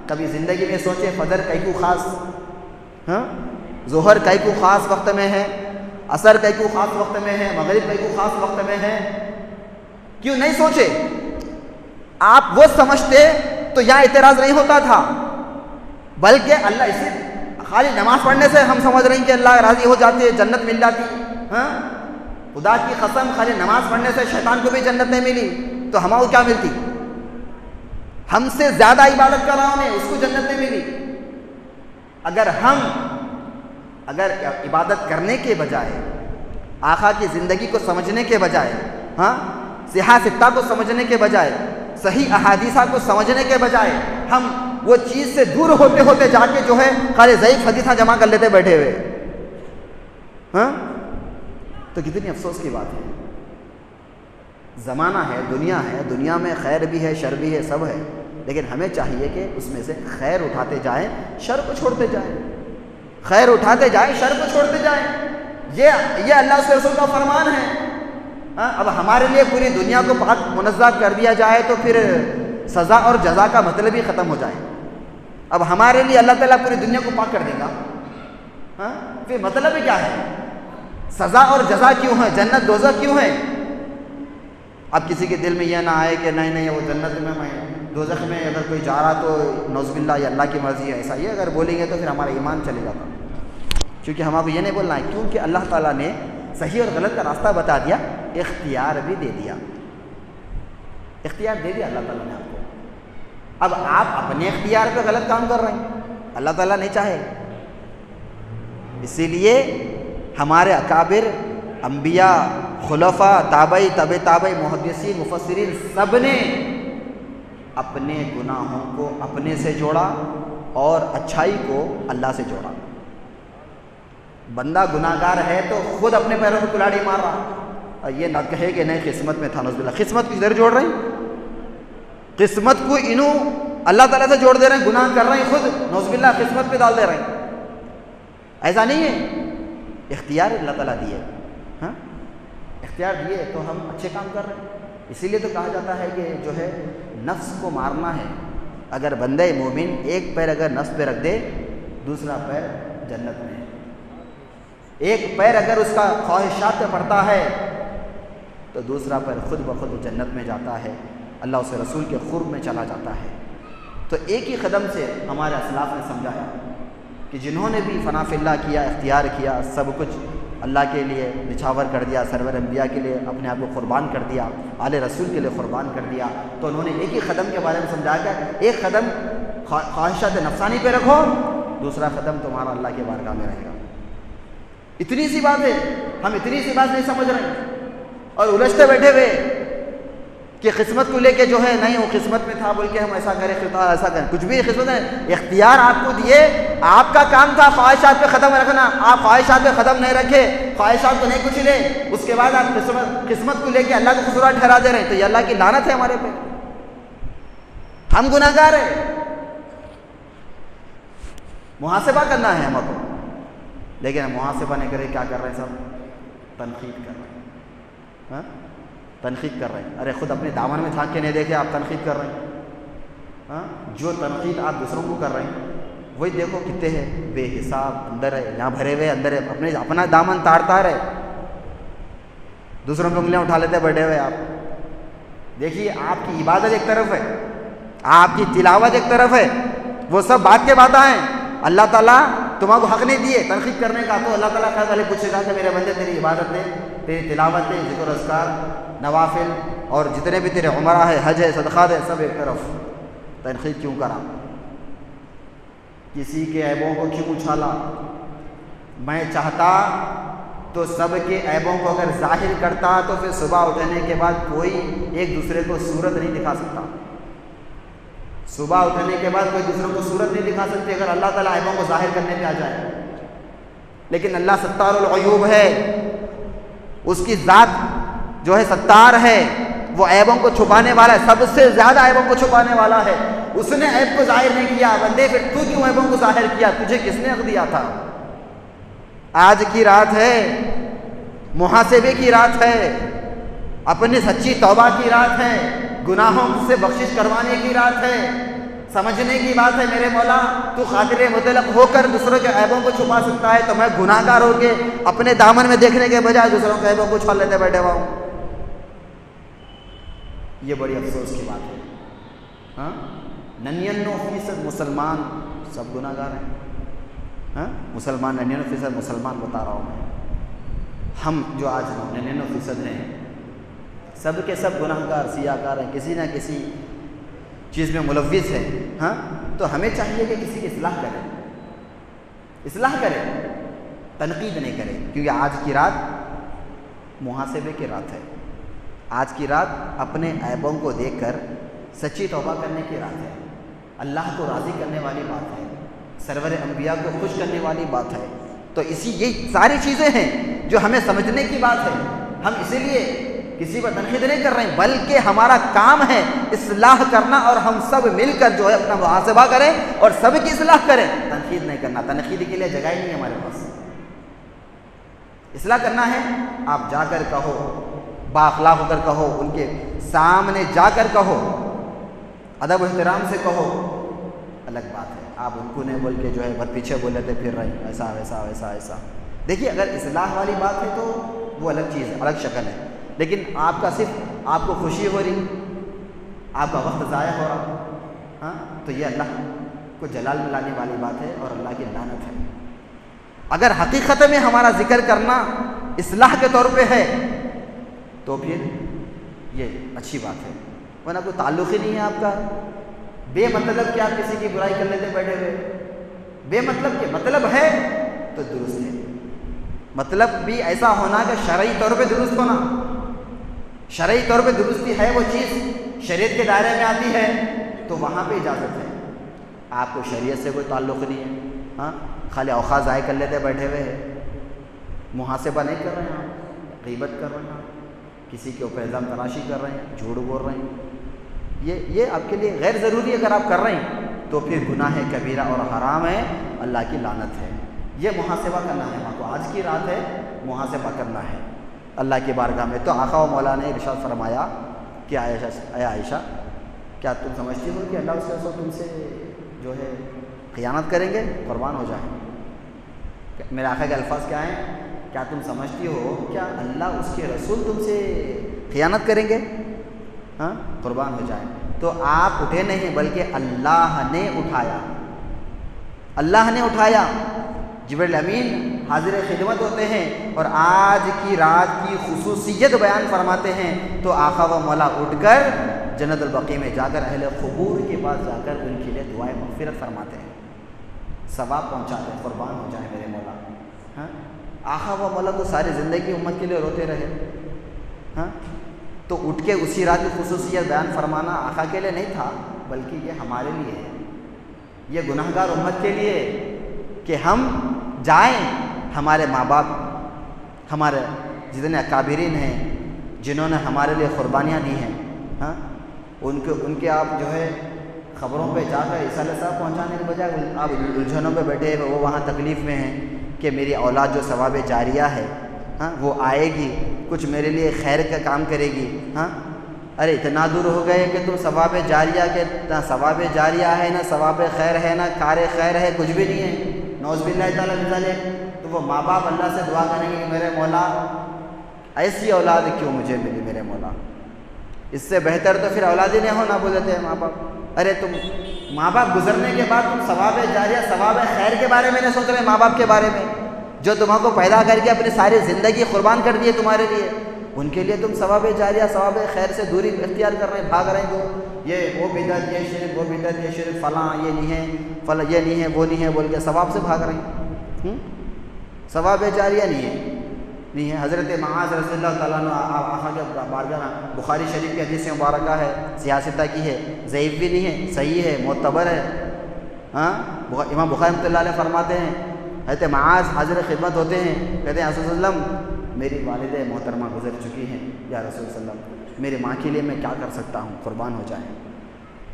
کبھی زندگی میں سوچے فجر کئی کو خاص، ظہر کئی کو خاص وقت میں ہے، عصر کئی کو خاص وقت میں ہے، مغرب کئی کو خاص وقت میں ہے، کیوں نہیں سوچے؟ آپ وہ سمجھتے تو یہاں اعتراض نہیں ہوتا تھا، بلکہ اللہ اسے خالی نماز پڑھنے سے ہم سمجھ رہے ہیں کہ اللہ راضی ہو جاتی ہے، جنت مل جاتی۔ خدا کی قسم، خالی نماز پڑھنے سے شیطان کو بھی جنت نہیں ملی تو ہمیں کیا ملتی؟ ہم سے زیادہ عبادت کر رہا ہوں، اس کو جنت نہیں ملی۔ اگر عبادت کرنے کے بجائے، آقا کی زندگی کو سمجھنے کے بجائے، صحیح ستہ کو سمجھنے کے بجائے، صحیح احادیثہ کو سمجھنے کے بجائے ہم وہ چیز سے دور ہوتے ہوتے جا کے جو ہے خالی ضعیف حدیثہ جمع کر لیتے بیٹھے ہوئے، تو کتنی افسوس کی بات ہے۔ زمانہ ہے، دنیا میں خیر بھی ہے، شر بھی ہے، سب ہے، لیکن ہمیں چاہیے کہ اس میں سے خیر اٹھاتے جائیں، شر کو چھوڑتے جائیں، خیر اٹھاتے جائیں، شر کو چھوڑتے جائیں۔ یہ اللہ کے رسول کا فرمان ہے۔ اب ہمارے لیے پوری دنیا کو پاک منزہ کر دیا جائے تو پھر سزا اور جزا کا مطلب ہی ختم ہو جائے۔ اب ہمارے لیے اللہ تعالیٰ پوری دنیا کو پاک کر دے گا، پھر مطلب ہی کیا ہے؟ سزا اور جزا کیوں ہے؟ جنت دوزخ کیوں ہے؟ اب کسی کے دل میں یہ نہ آئے کہ نہیں وہ جنت میں، دوزخ میں اگر کوئی جا رہا تو نعوذ باللہ یہ اللہ کی مرضی ہے، ایسا یہ اگر بولیں گے تو پھر ہمارا ایمان چلے جاتا۔ کیونکہ ہم آپ یہ نہیں بولنا ہے، کیونکہ اللہ تعالیٰ نے صحیح اور غلط کا راستہ بتا دیا، اختیار بھی دے دیا، اختیار دے دیا اللہ تعالیٰ نے آپ کو۔ اب آپ اپنے اختیار پہ غلط کام کر رہے ہیں، اللہ تعالیٰ نہیں چاہے۔ اسی لیے ہمارے اکابر، انبیاء، خلفاء، تابعی، تبع تابعی، محدثین، مفسرین، سب نے اپنے گناہوں کو اپنے سے جوڑا اور اچھائی کو اللہ سے جوڑا۔ بندہ گناہگار ہے تو خود اپنے پیروں میں کلاڑی مار رہا، اور یہ نہ کہے کہ نہیں قسمت میں تھا، نعوذ باللہ۔ قسمت کو ادھر جوڑ رہے ہیں، قسمت کو انہوں اللہ تعالیٰ سے جوڑ دے رہے ہیں، گناہ کر رہے ہیں خود، نعوذ باللہ قسمت پہ ڈال دے رہے ہیں۔ ایسا نہیں ہے، اختیار اللہ تعالیٰ دیے، اختیار دیے تو ہم اچھے کام کر رہے ہیں۔ اسی لیے تو کہا جاتا ہے کہ جو ہے نفس کو مارنا ہے، اگر بندہ مومن ایک پیر اگر نفس پہ رکھ دے، دوسرا پیر جنت میں ہے۔ ایک پیر اگر اس کا خواہشات پہ پڑتا ہے تو دوسرا پیر خود بخود جنت میں جاتا ہے، اللہ اس رسول کے قرب میں چلا جاتا ہے۔ تو ایک ہی قدم سے ہمارے اسلاف نے سمجھایا کہ جنہوں نے بھی فنا فی اللہ کیا، اختیار کیا، سب کچھ اللہ کے لیے نچھاور کر دیا، سرور انبیاء کے لیے اپنے آپ کو قربان کر دیا، آل رسول کے لیے قربان کر دیا، تو انہوں نے ایک ہی قدم کے بارے میں سمجھایا کہ ایک قدم خواہشات نفسانی پہ رکھو، دوسرا قدم تمہارا اللہ کے بارگاہ میں رہے گا۔ اتنی سی بات ہے، ہم اتنی سی بات نہیں سمجھ رہے ہیں اور الجھتے بیٹھے ہوئے کہ قسمت کو لے کے جو ہے نہیں وہ قسمت میں تھا بول کے ہم ایسا کریں، ایسا کریں، کچھ بھی قسمت ہے۔ اختیار آپ کو دیے، آپ کا کام تھا خواہشات پہ قدم رکھنا، آپ خواہشات پہ قدم نہیں رکھے، خواہشات کو نہیں کچھ لے، اس کے بعد آپ قسمت کو لے کے اللہ کو قصور ٹھہرا دے رہے ہیں، تو یہ اللہ کی لعنت ہے ہمارے پہ، ہم گناہگار ہیں، محاسبہ کرنا ہے ہم کو۔ لیکن محاسبہ نہیں کرے کیا کر رہے ہیں سب؟ تنقید کر رہے ہیں. ہاں تنقید کر رہے ہیں. ارے خود اپنے دامن میں جھانک کے نہیں دیکھے آپ تنقید کر رہے ہیں. ہاں جو تنقید آپ دوسروں کو کر رہے ہیں وہی دیکھو کتنے ہے بے حساب اندر ہے, یہاں بھرے ہوئے اندر ہے, اپنا دامن تاڑتا رہے, دوسروں کو انگلیاں اٹھا لیتے بیٹھے ہوئے آپ. دیکھیے آپ کی عبادت ایک طرف ہے, آپ کی تلاوت ایک طرف ہے, وہ سب بات کے باتیں ہیں. اللہ تعالیٰ تمہیں کو حق نہیں دیے تنقید کرنے کا, تو اللہ تعالیٰ خیر والے پوچھے گا کہ میرے بندے تیری عبادت ہے, تیری تلاوت ہے, ذکر و اذکار, نوافل اور جتنے بھی تیرے عمرہ ہے, حج ہے, صدقات ہے, سب ایک طرف. تنقید کیوں کرا؟ کسی کے عیبوں کو کیوں اچھالا؟ میں چاہتا تو سب کے عیبوں کو اگر ظاہر کرتا تو پھر صبح اٹھنے کے بعد کوئی ایک دوسرے کو صورت نہیں دکھا سکتا. صبح اٹھنے کے بعد کوئی دوسروں کو صورت نہیں دکھا سکتے اگر اللہ تعالیٰ عیبوں کو ظاہر کرنے پہ آ جائے. لیکن اللہ ستار العیوب ہے, اس کی ذات جو ہے ستار ہے, وہ عیبوں کو چھپانے والا ہے, سب سے زیادہ عیبوں کو چھپانے والا ہے. اس نے عیب کو ظاہر نہیں کیا. بندے پھر تو کیوں عیبوں کو ظاہر کیا؟ تجھے کس نے حق دیا تھا؟ آج کی رات ہے, محاسبے کی رات ہے, اپنی سچی توبہ کی رات ہے, گناہوں سے بخشش کروانے کی رات ہے, سمجھنے کی بات ہے. میرے مولا تو خاطر مطلق ہو کر دوسروں کے عیبوں کو چھپا سکتا ہے, تو میں گناہ گار ہو کے اپنے دامن میں دیکھنے کے بجائے دوسروں کے عیبوں کو چھپا لیتے بیٹھے ہوا ہوں. یہ بڑی افسوس کی بات ہے. ہاں 99% مسلمان سب گناہ گار ہیں. ہاں مسلمان 99% مسلمان بتا رہا ہوں میں. ہم جو آج 99% ہیں سب کے سب گناہ گار سیاہ کار ہیں, کسی نہ کسی چیز میں ملوث ہے. ہاں تو ہمیں چاہیے کہ کسی کی اصلاح کرے, اصلاح کرے, تنقید نہیں کرے, کیونکہ آج کی رات محاسبے کی رات ہے. آج کی رات اپنے عیبوں کو دیکھ کر سچی توبہ کرنے کی رات ہے. اللہ کو راضی کرنے والی بات ہے, سرور انبیاء کو خوش کرنے والی بات ہے. تو یہ ساری چیزیں ہیں جو ہمیں سمجھنے کی بات ہے. ہم اسی لیے کسی پر تنقید نہیں کر رہے ہیں, بلکہ ہمارا کام ہے اصلاح کرنا, اور ہم سب مل کر جو ہے اپنا محاسبہ کریں اور سب کی اصلاح کریں. تنقید نہیں کرنا, تنقید کے لیے جگہ ہی نہیں ہمارے پاس. اصلاح کرنا ہے آپ جا کر کہو, با اخلاق ہو کر کہو, ان کے سامنے جا کر کہو, ادب و احترام سے کہو, الگ بات ہے. آپ ان کو نہیں بول کے جو ہے بہت پیچھے بول لیتے پھر رہے ہیں ایسا ویسا ویسا ایسا. دیکھیے اگر اصلاح والی بات ہے تو وہ الگ چیز ہے, الگ شکل ہے. لیکن آپ کا صرف آپ کو خوشی ہو رہی, آپ کا وقت ضائع ہو رہا, ہاں تو یہ اللہ کو جلال میں لانے والی بات ہے اور اللہ کی لعنت ہے. اگر حقیقت میں ہمارا ذکر کرنا اصلاح کے طور پہ ہے تو پھر یہ اچھی بات ہے, ورنہ کوئی تعلق ہی نہیں ہے آپ کا. بے مطلب کہ آپ کسی کی برائی کر لیتے بیٹھے ہوئے, بے مطلب کہ مطلب ہے تو درست ہے. مطلب بھی ایسا ہونا کہ شرعی طور پہ درست ہونا. شرعی طور پہ درستی ہے وہ چیز شریعت کے دائرے میں آتی ہے تو وہاں پہ اجازت ہے. آپ کو شریعت سے کوئی تعلق نہیں ہے, ہاں خالی اوقات ضائع کر لیتے بیٹھے ہوئے ہیں, محاسبہ نہیں کر رہے ہیں, آپ غیبت کر رہے ہیں, کسی کے اوپر الزام تراشی کر رہے ہیں, جھوٹ بول رہے ہیں. یہ آپ کے لیے غیر ضروری اگر آپ کر رہے ہیں تو پھر گناہ کبیرہ اور حرام ہے, اللہ کی لعنت ہے. یہ محاسبہ کرنا ہے آپ کو. آج کی رات ہے, محاسبہ کرنا ہے اللہ کی بارگاہ میں. تو آقا و مولا نے ارشاد فرمایا کہ اے عائشہ, کیا تم سمجھتی ہو کہ اللہ اس کے رسول تم سے جو ہے خیانت کریں گے؟ قربان ہو جائیں. میرے آقا کے الفاظ کیا ہیں؟ کیا تم سمجھتی ہو کیا اللہ اس کے رسول تم سے خیانت کریں گے؟ ہاں قربان ہو جائیں. تو آپ اٹھے نہیں بلکہ اللہ نے اٹھایا, اللہ نے اٹھایا. جبریل امین حاضر خدمت ہوتے ہیں اور آج کی رات کی خصوصیت بیان فرماتے ہیں. تو آقا و مولا اٹھ کر جنت البقیع میں جا کر اہل قبور کے پاس جا کر ان کے لیے دعائیں مغفرت فرماتے ہیں, ثواب پہنچاتے ہیں. قربان ہو جائیں میرے مولا. ہاں آقا و مولا تو ساری زندگی امت کے لیے روتے رہے, ہاں تو اٹھ کے اسی رات کی خصوصیت بیان فرمانا آقا کے لیے نہیں تھا بلکہ یہ ہمارے لیے ہے, یہ گناہ گار امت کے لیے کہ ہم جائیں, ہمارے ماں باپ, ہمارے جتنے اکابرین ہیں جنہوں نے ہمارے لیے قربانیاں دی ہیں, ہاں ان کے آپ جو ہے خبروں پہ جا کر رسالہ صاحب پہنچانے کے بجائے آپ الجھنوں پہ بیٹھے وہ وہاں تکلیف میں ہیں, کہ میری اولاد جو ثواب جاریہ ہے ہاں وہ آئے گی، کچھ میرے لیے خیر کا کام کرے گی. ہاں ارے اتنا دور ہو گئے کہ تم ثواب جاریہ کے نہ ثواب جاریہ ہے، نہ ثواب خیر ہے، نہ کار خیر ہے، کچھ بھی نہیں ہے. نعوذ باللہ تعالیٰ من ذالک. تو وہ ماں باپ اللہ سے دعا کریں گے کہ میرے مولا ایسی اولاد کیوں مجھے ملی میرے مولا. اس سے بہتر تو پھر اولاد ہی نہیں ہونا بولتے ہیں ماں باپ. ارے تم ماں باپ گزرنے کے بعد تم ثواب جاریہ ثواب خیر کے بارے میں نہیں سوچ رہے، ماں باپ کے بارے میں جو تمہارے کو پیدا کر کے اپنی ساری زندگی قربان کر دیے تمہارے لیے، ان کے لیے تم ثواب جاریہ ثواب خیر سے دوری اختیار کر رہے ہیں، بھاگ رہے ہیں. یہ وہ بدعت، یہ شرک، وہ بدعت، یہ شرک، فلاں یہ نہیں ہے، فلاں یہ نہیں ہے، وہ نہیں ہے بول کے ثواب سے بھاگ رہے ہیں. ثواب جاریہ نہیں ہے. حضرت معاذ رضی اللہ تعالیٰ عنہ آقا کے بارگاہ بخاری شریف کی حدیث مبارکہ ہے، سیاستہ کی ہے، ضعیف بھی نہیں ہے، صحیح ہے، معتبر ہے. ہاں امام بخاری رحمۃ اللہ علیہ فرماتے ہیں حضرت معاذ حاضر خدمت ہوتے ہیں، کہتے ہیں رسول صلی اللہ علیہ وسلم میری والدہ محترمہ گزر چکی ہیں، یا رسول صلی اللہ علیہ وسلم میری ماں کے لیے میں کیا کر سکتا ہوں، قربان ہو جائیں.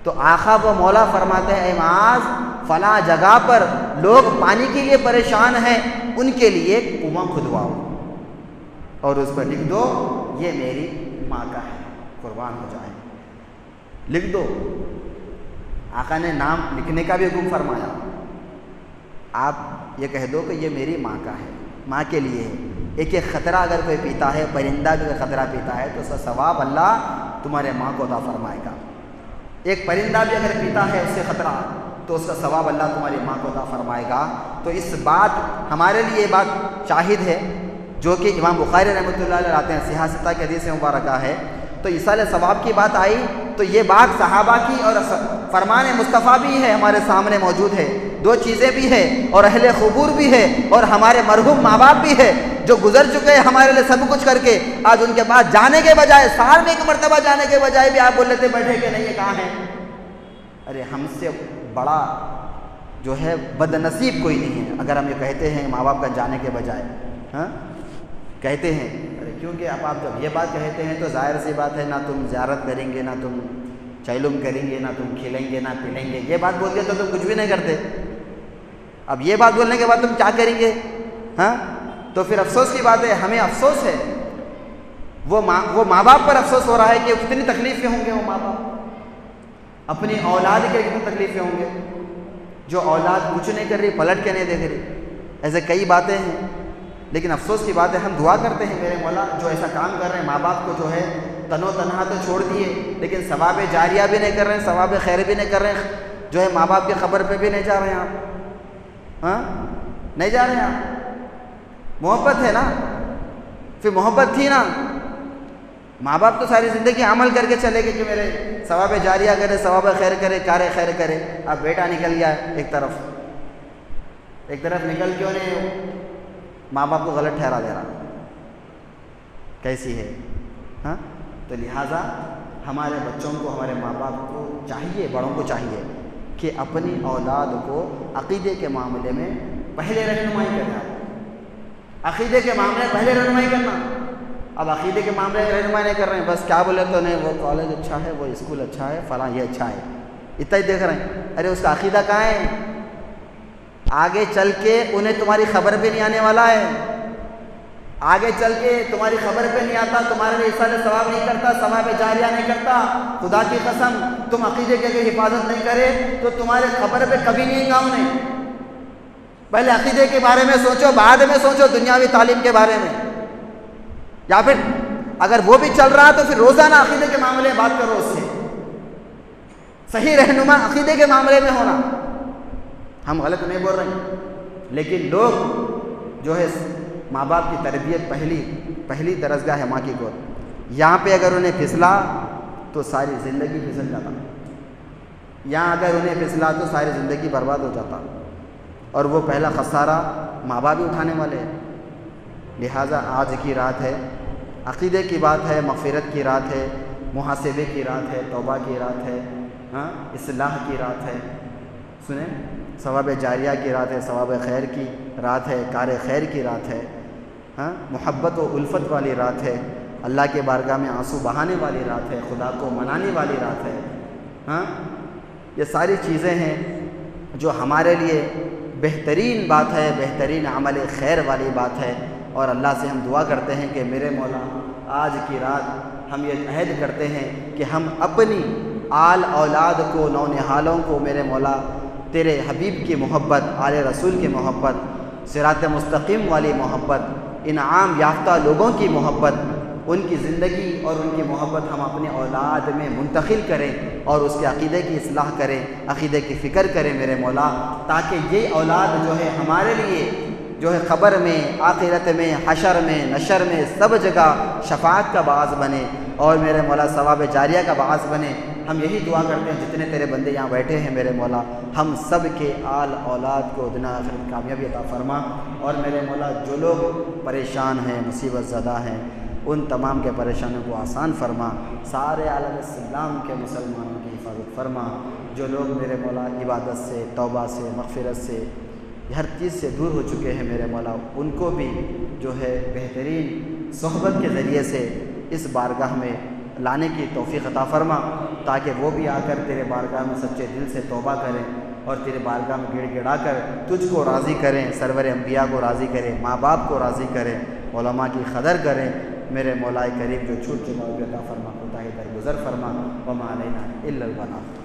تو آقا و مولا فرماتے ہیں اے معاذ فلاں جگہ پر لوگ پانی کے لیے پریشان ہیں، ان کے لیے کنواں کھدواؤ اور اس پر لکھ دو یہ میری ماں کا ہے، قربان ہو جائیں. لکھ دو. آقا نے نام لکھنے کا بھی حکم فرمایا. آپ یہ کہہ دو کہ یہ میری ماں کا ہے، ماں کے لیے ہے. ایک خطرہ اگر کوئی پیتا ہے، پرندہ بھی اگر خطرہ پیتا ہے تو اس کا ثواب اللہ تمہارے ماں کو عطا فرمائے گا. ایک پرندہ بھی اگر پیتا ہے اس سے خطرہ تو اس کا ثواب اللہ تمہاری ماں کو عطا فرمائے گا. تو اس بات ہمارے لیے یہ بات شاہد ہے جو کہ امام بخاری رحمۃ اللہ علیہ لاتے ہیں، سیاستہ کی حدیث مبارکہ ہے. تو ایصال ثواب کی بات آئی تو یہ بات صحابہ کی اور فرمان مصطفیٰ بھی ہے، ہمارے سامنے موجود ہے. دو چیزیں بھی ہے اور اہل قبور بھی ہے اور ہمارے مرحوم ماں باپ بھی ہے جو گزر چکے ہیں ہمارے لیے سب کچھ کر کے. آج ان کے پاس جانے کے بجائے، سال میں ایک مرتبہ جانے کے بجائے بھی آپ بول لیتے بیٹھے کہ نہیں یہ کہاں ہے. ارے ہم سے بڑا جو ہے بد نصیب کوئی نہیں ہے اگر ہم یہ کہتے ہیں ماں باپ کا جانے کے بجائے. ہاں کہتے ہیں ارے کیونکہ اب آپ جب یہ بات کہتے ہیں تو ظاہر سی بات ہے نہ تم زیارت کریں گے، نہ تم چیلم کریں گے، نہ تم کھلیں گے، نہ پلیں گے. یہ بات بول کے تو تم کچھ بھی نہیں کرتے. اب یہ بات بولنے کے بعد تم کیا کریں گے؟ ہاں تو پھر افسوس کی بات ہے، ہمیں افسوس ہے. وہ ماں باپ پر افسوس ہو رہا ہے کہ کتنی تکلیفیں ہوں گے وہ ماں باپ، اپنی اولاد کے کتنی تکلیفیں ہوں گے. جو اولاد کچھ نہیں کر رہی، پلٹ کے نہیں دیکھ رہی. ایسے کئی باتیں ہیں لیکن افسوس کی بات ہے ہم دعا کرتے ہیں میرے مولا جو ایسا کام کر رہے ہیں ماں باپ کو جو ہے تنو تنہا تو چھوڑ دیے لیکن ثواب جاریہ بھی نہیں کر رہے ہیں، ثواب خیر بھی نہیں کر رہے ہیں، جو ہے ماں باپ کی خبر پہ بھی نہیں جا رہے ہیں آپ. ہاں نہیں جا رہے ہیں آپ. محبت ہے نا، پھر محبت تھی نا. ماں باپ تو ساری زندگی عمل کر کے چلے گئے کہ میرے ثواب جاریہ کرے، ثواب خیر کرے، کار خیر کرے. اب بیٹا نکل گیا ایک طرف نکل کیوں نہیں ماں باپ کو غلط ٹھہرا دے رہا، کیسی ہے. ہاں تو لہٰذا ہمارے بچوں کو، ہمارے ماں باپ کو چاہیے، بڑوں کو چاہیے کہ اپنی اولاد کو عقیدے کے معاملے میں پہلے رہنمائی کرنا. عقیدے کے معاملے پہلے رہنمائی کرنا. اب عقیدے کے معاملے میں رہنمائی نہیں کر رہے ہیں، بس کیا بولے تو نہیں وہ کالج اچھا ہے، وہ اسکول اچھا ہے، فلاں یہ اچھا ہے، اتنا ہی دیکھ رہے ہیں. ارے اس کا عقیدہ کہاں ہے؟ آگے چل کے انہیں تمہاری خبر پہ نہیں آنے والا ہے. آگے چل کے تمہاری خبر پہ نہیں آتا، تمہارے لیے ایصال ثواب نہیں کرتا، ثواب جاریہ نہیں کرتا. خدا کی قسم تم عقیدے کی اگر حفاظت نہیں کرے تو تمہارے خبر پہ کبھی نہیں گا انہیں. پہلے عقیدے کے بارے میں سوچو، بعد میں سوچو دنیاوی تعلیم کے بارے میں. یا پھر اگر وہ بھی چل رہا تو پھر روزانہ عقیدے کے معاملے میں بات کرو اس سے. صحیح رہنما عقیدے کے معاملے میں ہونا. ہم غلط نہیں بول رہے ہیں لیکن لوگ جو ہے ماں باپ کی تربیت پہلی درسگاہ ہے ماں کی گود. یہاں پہ اگر انہیں پھسلا تو ساری زندگی پھسل جاتا. یہاں اگر انہیں پھسلا تو ساری زندگی برباد ہو جاتا اور وہ پہلا خسارہ ماں باپ بھی اٹھانے والے ہیں. لہٰذا آج کی رات ہے، عقیدے کی بات ہے، مغفرت کی رات ہے، محاسبے کی رات ہے، توبہ کی رات ہے، ہاں اصلاح کی رات ہے. سنیں ثواب جاریہ کی رات ہے، ثواب خیر کی رات ہے، کار خیر کی رات ہے. ہاں محبت و الفت والی رات ہے، اللہ کے بارگاہ میں آنسو بہانے والی رات ہے، خدا کو منانے والی رات ہے. ہاں یہ ساری چیزیں ہیں جو ہمارے لیے بہترین بات ہے، بہترین عمل خیر والی بات ہے، اور اللہ سے ہم دعا کرتے ہیں کہ میرے مولا آج کی رات ہم یہ عہد کرتے ہیں کہ ہم اپنی آل اولاد کو، نونہالوں کو میرے مولا تیرے حبیب کی محبت، آل رسول کی محبت، صراط مستقیم والی محبت، انعام یافتہ لوگوں کی محبت، ان کی زندگی اور ان کی محبت ہم اپنے اولاد میں منتقل کریں اور اس کے عقیدے کی اصلاح کریں، عقیدے کی فکر کریں میرے مولا، تاکہ یہ اولاد جو ہے ہمارے لیے جو ہے قبر میں، آخرت میں، حشر میں، نشر میں، سب جگہ شفاعت کا باعث بنے اور میرے مولا ثواب جاریہ کا باعث بنے۔ ہم یہی دعا کرتے ہیں جتنے تیرے بندے یہاں بیٹھے ہیں میرے مولا، ہم سب کے آل اولاد کو دنیا آخرت کامیابی عطا فرما، اور میرے مولا جو لوگ پریشان ہیں، مصیبت زدہ ہیں، ان تمام کے پریشانیوں کو آسان فرما، سارے عالم اسلام کے مسلمانوں کی حفاظت فرما، جو لوگ میرے مولا عبادت سے، توبہ سے، مغفرت سے، ہر چیز سے دور ہو چکے ہیں میرے مولا، ان کو بھی جو ہے بہترین صحبت کے ذریعے سے اس بارگاہ میں لانے کی توفیق عطا فرما، تاکہ وہ بھی آ کر تیرے بارگاہ میں سچے دل سے توبہ کریں اور تیرے بارگاہ میں گڑ گڑا کر تجھ کو راضی کریں، سرور انبیاء کو راضی کریں، ماں باپ کو راضی کریں، علماء کی قدر کریں۔ میرے مولا کریم جو چھوٹ چکا ہو عطا فرما، کوتاہی درگزر فرما، وما علینا الا البلاغ۔